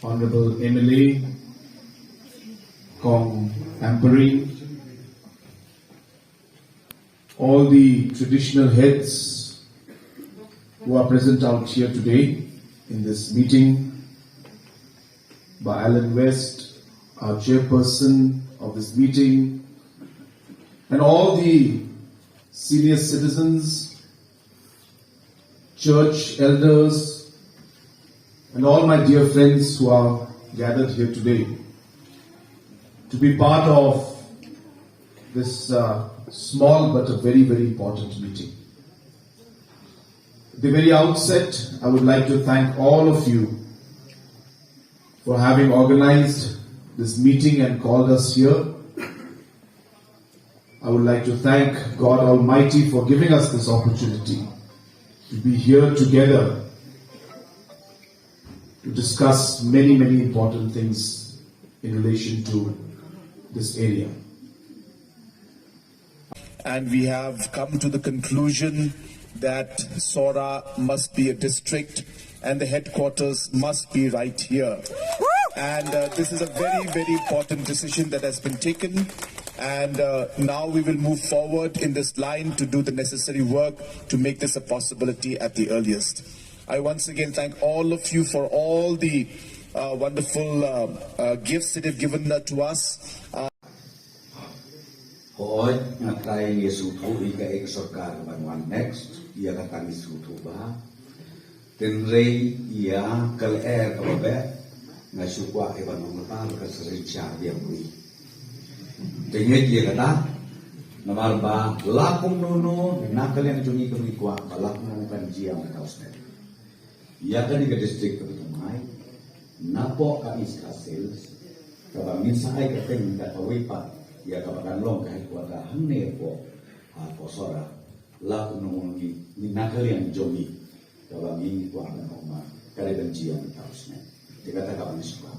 Honorable MLA, Kong Ampering, all the traditional heads who are present out here today in this meeting, by Alan West, our chairperson of this meeting, and all the senior citizens, church elders, and all my dear friends who are gathered here today to be part of this small but a very, very important meeting. At the very outset, I would like to thank all of you for having organized this meeting and called us here. I would like to thank God Almighty for giving us this opportunity to be here together to discuss many, many important things in relation to this area. And we have come to the conclusion that Sohra must be a district and the headquarters must be right here. And this is a very, very important decision that has been taken. And now we will move forward in this line to do the necessary work to make this a possibility at the earliest. I once again thank all of you for all the wonderful gifts that you've given to us. Hoy ngatai yesutu ika eksorkar banwan next ia kata yesutu ba tenrei ia kal kabe ngasukwa ke banong tal ka sericha dia bui tenye dia kata namar ba lakum nono nakalian juni kami kwa lakum kan jia makausne ia kan di distrik ketumai napo ka iskasil ka minsa ai ka teng ka wipa ya kapakan long kahit kuata hane po Sohra la kunungi ni nakalian jomi kabami kuata ma kare benci yang tausne dikatakan suka